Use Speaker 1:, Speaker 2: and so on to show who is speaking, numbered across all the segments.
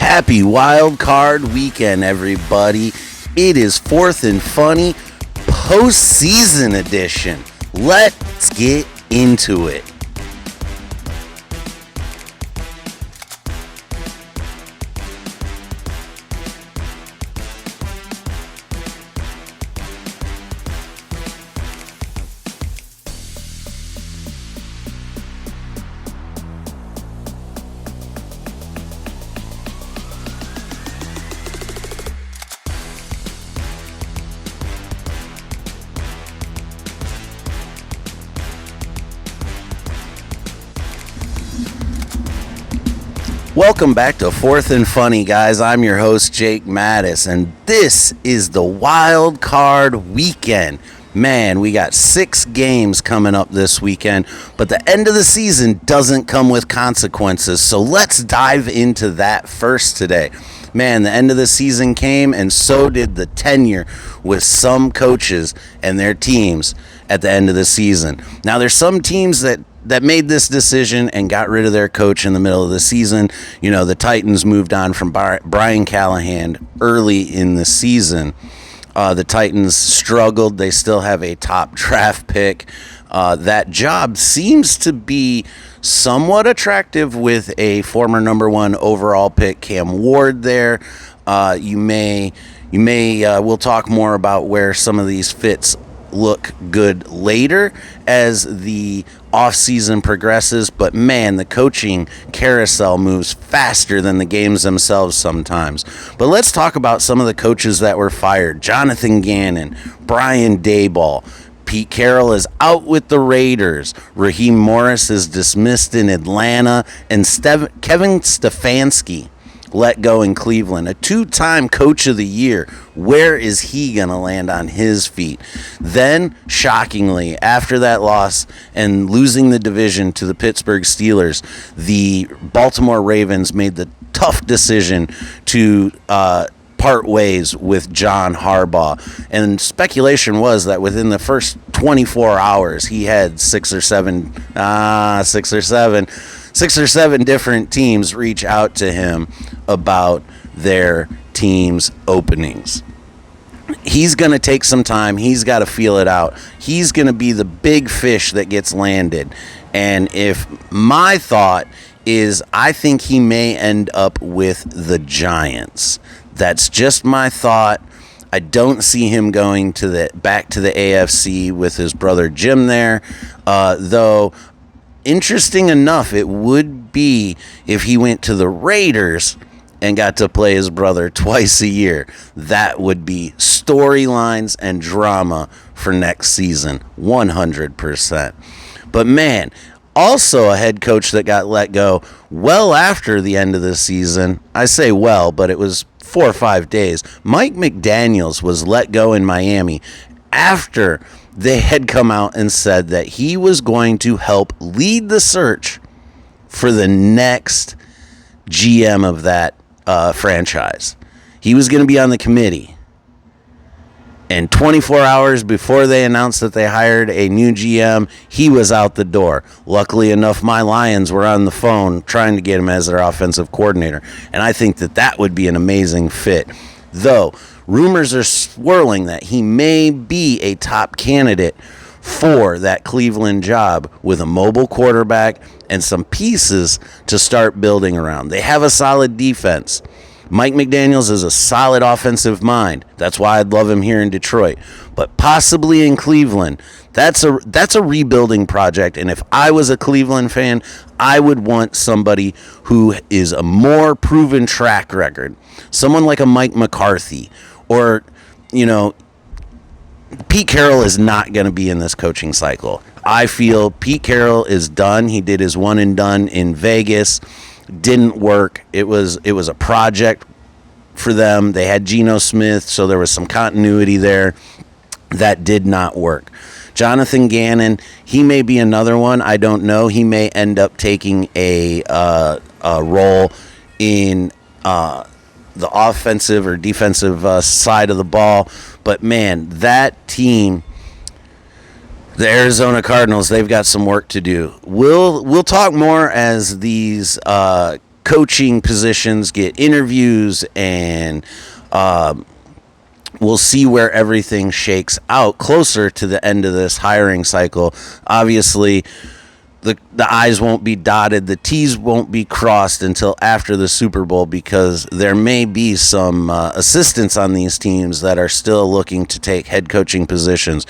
Speaker 1: Happy Wild Card Weekend, everybody. It is Fourth and Funny postseason edition. Let's get into it. Welcome back to Fourth and Funny, guys. I'm your host, Jake Mattis, and this is the Wild Card Weekend. Man, we got 6 games coming up this weekend, but the end of the season doesn't come with consequences, so let's dive into that first today. Man, the end of the season came, and so did the tenure with some coaches and their teams at the end of the season. Now, there's some teams that made this decision and got rid of their coach in the middle of the season. You know, the Titans moved on from Brian Callahan early in the season. The Titans struggled. They still have a top draft pick. That job seems to be somewhat attractive with a former number 1 overall pick, Cam Ward, there. We'll talk more about where some of these fits look good later as the offseason progresses, but man, the coaching carousel moves faster than the games themselves sometimes. But let's talk about some of the coaches that were fired. Jonathan Gannon, Brian Daboll, Pete Carroll is out with the Raiders. Raheem Morris is dismissed in Atlanta, and Kevin Stefanski let go in Cleveland. A 2-time coach of the year. Where is he going to land on his feet? Then, shockingly, after that loss and losing the division to the Pittsburgh Steelers, the Baltimore Ravens made the tough decision to part ways with John Harbaugh. And speculation was that within the first 24 hours, he had 6 or 7 different teams reach out to him about their team's openings. He's going to take some time. He's got to feel it out. He's going to be the big fish that gets landed. And if my thought is, I think he may end up with the Giants. That's just my thought. I don't see him going back to the AFC with his brother Jim there, though. Interesting enough, it would be if he went to the Raiders and got to play his brother twice a year. That would be storylines and drama for next season, 100%. But man, also a head coach that got let go well after the end of the season. I say well, but it was 4 or 5 days. Mike McDaniels was let go in Miami after they had come out and said that he was going to help lead the search for the next GM of that franchise. He was going to be on the committee. And 24 hours before they announced that they hired a new GM, he was out the door. Luckily enough, my Lions were on the phone trying to get him as their offensive coordinator. And I think that would be an amazing fit. Though, rumors are swirling that he may be a top candidate for that Cleveland job with a mobile quarterback and some pieces to start building around. They have a solid defense. Mike McDaniels is a solid offensive mind. That's why I'd love him here in Detroit. But possibly in Cleveland, that's a rebuilding project. And if I was a Cleveland fan, I would want somebody who is a more proven track record. Someone like a Mike McCarthy or, Pete Carroll is not going to be in this coaching cycle. I feel Pete Carroll is done. He did his one and done in Vegas. Didn't work. It was a project for them. They had Geno Smith, so there was some continuity there. That did not work. Jonathan Gannon, he may be another one. I don't know. He may end up taking a role in the offensive or defensive side of the ball. But, man, that team, the Arizona Cardinals, they've got some work to do. We'll talk more as these coaching positions get interviews, and we'll see where everything shakes out closer to the end of this hiring cycle. Obviously, the I's won't be dotted, the T's won't be crossed until after the Super Bowl, because there may be some assistants on these teams that are still looking to take head coaching positions.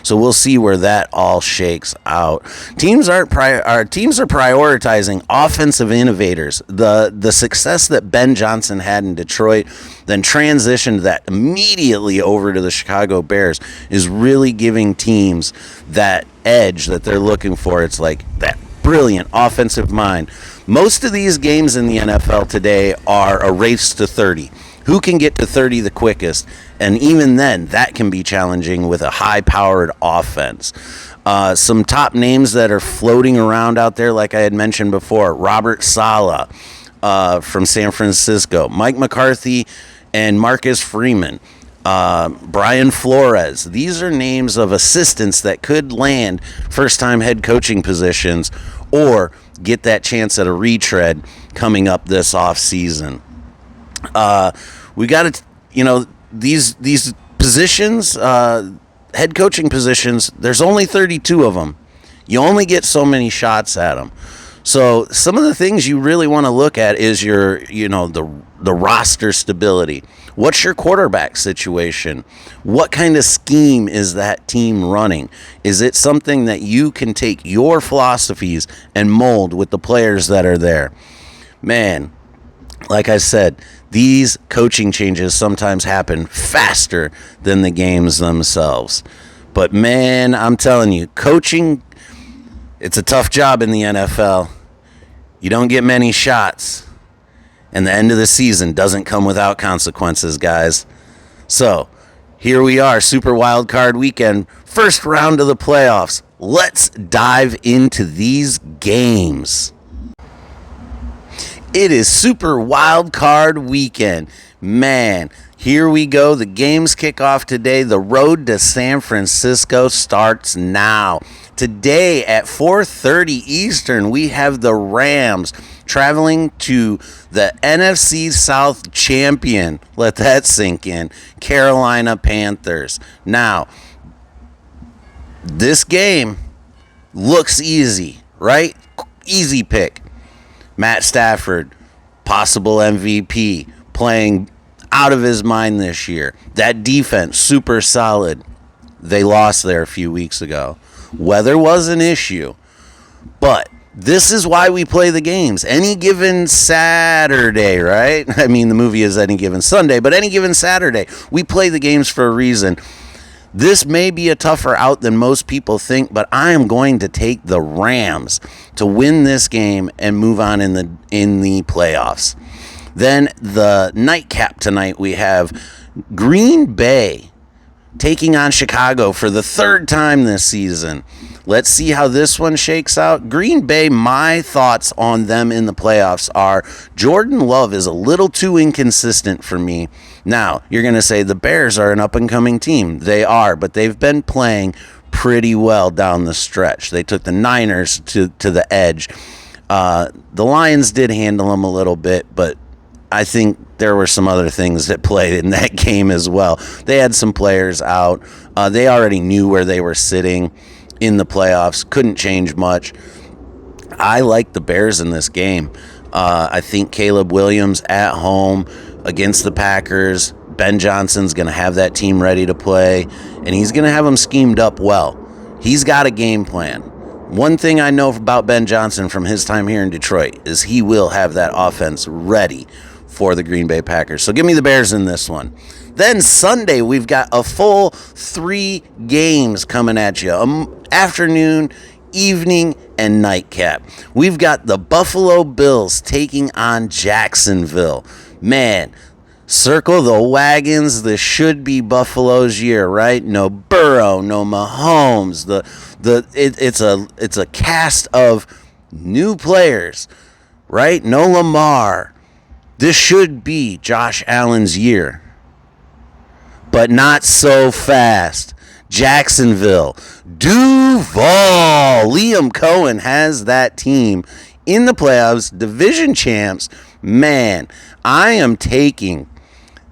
Speaker 1: So we'll see where that all shakes out. Teams are prioritizing offensive innovators. The success that Ben Johnson had in Detroit, then transitioned that immediately over to the Chicago Bears, is really giving teams that edge that they're looking for. It's like that brilliant offensive mind. Most of these games in the NFL today are a race to 30. Who can get to 30 the quickest? And even then, that can be challenging with a high-powered offense. Some top names that are floating around out there, like I had mentioned before: Robert Saleh from San Francisco, Mike McCarthy and Marcus Freeman, Brian Flores. These are names of assistants that could land first-time head coaching positions or get that chance at a retread coming up this offseason. We got to, these positions, head coaching positions, there's only 32 of them. You only get so many shots at them. So some of the things you really want to look at is the roster stability. What's your quarterback situation? What kind of scheme is that team running? Is it something that you can take your philosophies and mold with the players that are there? Man, like I said, these coaching changes sometimes happen faster than the games themselves. But man, I'm telling you, coaching, it's a tough job in the NFL. You don't get many shots, and the end of the season doesn't come without consequences, guys. So, here we are, Super Wild Card Weekend, first round of the playoffs. Let's dive into these games. It is Super Wild Card Weekend. Man, here we go. The games kick off today. The road to San Francisco starts now. Today at 4:30 Eastern, we have the Rams traveling to the NFC South champion. Let that sink in. Carolina Panthers. Now, this game looks easy, right? Easy pick. Matt Stafford, possible MVP, playing out of his mind this year. That defense, super solid. They lost there a few weeks ago. Weather was an issue, but this is why we play the games. Any given Saturday, right? I mean, the movie is Any Given Sunday, but any given Saturday, we play the games for a reason. This may be a tougher out than most people think, but I am going to take the Rams to win this game and move on in the playoffs. Then the nightcap tonight, we have Green Bay taking on Chicago for the third time this season. Let's see how this one shakes out. Green Bay, my thoughts on them in the playoffs are Jordan Love is a little too inconsistent for me. Now, you're going to say the Bears are an up-and-coming team. They are, but they've been playing pretty well down the stretch. They took the Niners to the edge. The Lions did handle them a little bit, but I think there were some other things that played in that game as well. They had some players out. They already knew where they were sitting in the playoffs. Couldn't change much. I like the Bears in this game. I think Caleb Williams at home against the Packers. Ben Johnson's going to have that team ready to play, and he's going to have them schemed up well. He's got a game plan. One thing I know about Ben Johnson from his time here in Detroit is he will have that offense ready for the Green Bay Packers. So give me the Bears in this one. Then Sunday, we've got a full 3 games coming at you. Afternoon, evening, and nightcap. We've got the Buffalo Bills taking on Jacksonville. Man, circle the wagons. This should be Buffalo's year, right? No Burrow, no Mahomes. It's a cast of new players, right? No Lamar. This should be Josh Allen's year. But not so fast. Jacksonville. Duval. Liam Cohen has that team in the playoffs, division champs, Man, I am taking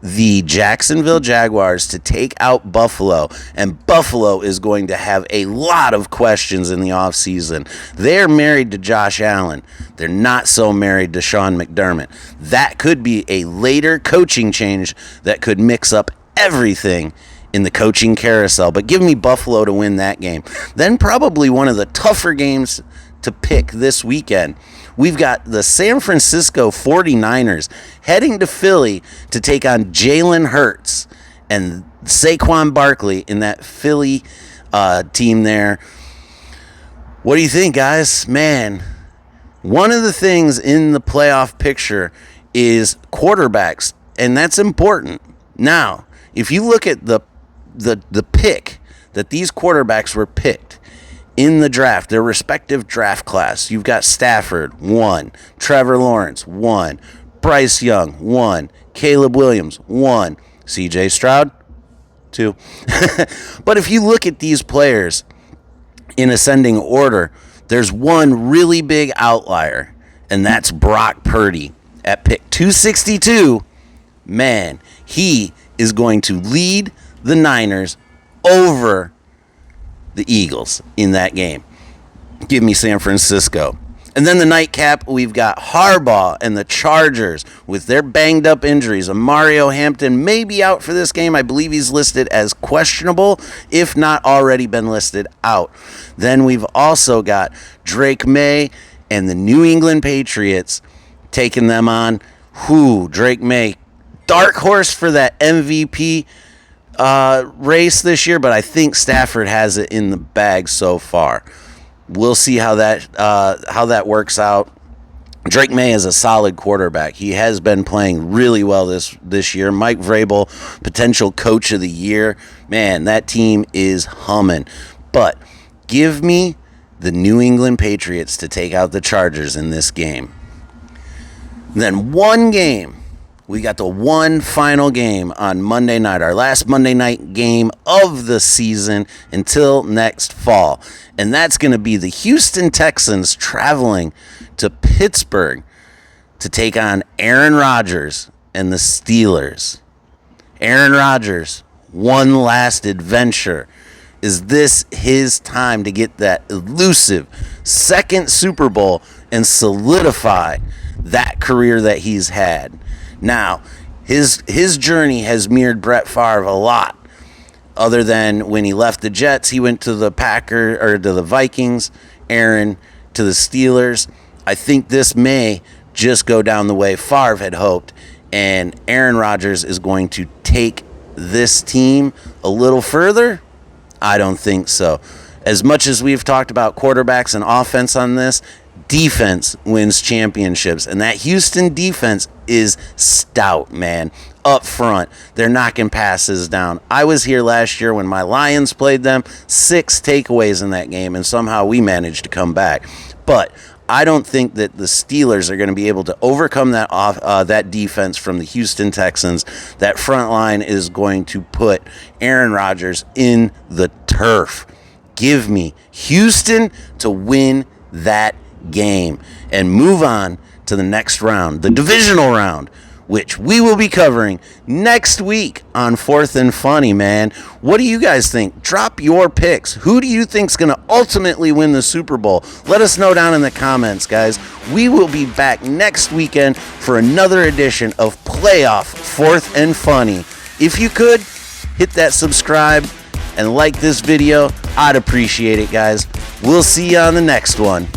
Speaker 1: the Jacksonville Jaguars to take out Buffalo, and Buffalo is going to have a lot of questions in the offseason. They're married to Josh Allen. They're not so married to Sean McDermott. That could be a later coaching change that could mix up everything in the coaching carousel, but give me Buffalo to win that game. Then probably one of the tougher games to pick this weekend. We've got the San Francisco 49ers heading to Philly to take on Jalen Hurts and Saquon Barkley in that Philly team there. What do you think, guys? Man, one of the things in the playoff picture is quarterbacks, and that's important. Now, if you look at the pick that these quarterbacks were picked in the draft, their respective draft class, you've got Stafford, 1. Trevor Lawrence, 1. Bryce Young, 1. Caleb Williams, 1. CJ Stroud, 2. But if you look at these players in ascending order, there's one really big outlier, and that's Brock Purdy. At pick 262, man, he is going to lead the Niners over the Eagles in that game. Give me San Francisco. And then the nightcap, we've got Harbaugh and the Chargers with their banged up injuries. Mario Hampton may be out for this game. I believe he's listed as questionable, if not already been listed out. Then we've also got Drake May and the New England Patriots taking them on. Drake May, dark horse for that MVP race this year, but I think Stafford has it in the bag so far. We'll see how that works out. Drake May is a solid quarterback. He has been playing really well this year. Mike Vrabel, potential coach of the year. Man, that team is humming. But give me the New England Patriots to take out the Chargers in this game. Then one game. We got the one final game on Monday night, our last Monday night game of the season until next fall. And that's going to be the Houston Texans traveling to Pittsburgh to take on Aaron Rodgers and the Steelers. Aaron Rodgers, one last adventure. Is this his time to get that elusive second Super Bowl and solidify that career that he's had? Now, his journey has mirrored Brett Favre a lot. Other than when he left the Jets, he went to the to the Vikings, Aaron to the Steelers. I think this may just go down the way Favre had hoped, and Aaron Rodgers is going to take this team a little further. I don't think so. As much as we've talked about quarterbacks and offense on this, defense wins championships, and that Houston defense is stout, man. Up front, they're knocking passes down. I was here last year when my Lions played them. 6 takeaways in that game, and somehow we managed to come back. But I don't think that the Steelers are going to be able to overcome that defense from the Houston Texans. That front line is going to put Aaron Rodgers in the turf. Give me Houston to win that game and move on to the next round, the divisional round, which we will be covering next week on Fourth and Funny, man. What do you guys think? Drop your picks. Who do you think's going to ultimately win the Super Bowl? Let us know down in the comments, guys. We will be back next weekend for another edition of Playoff Fourth and Funny. If you could, hit that subscribe and like this video. I'd appreciate it, guys. We'll see you on the next one.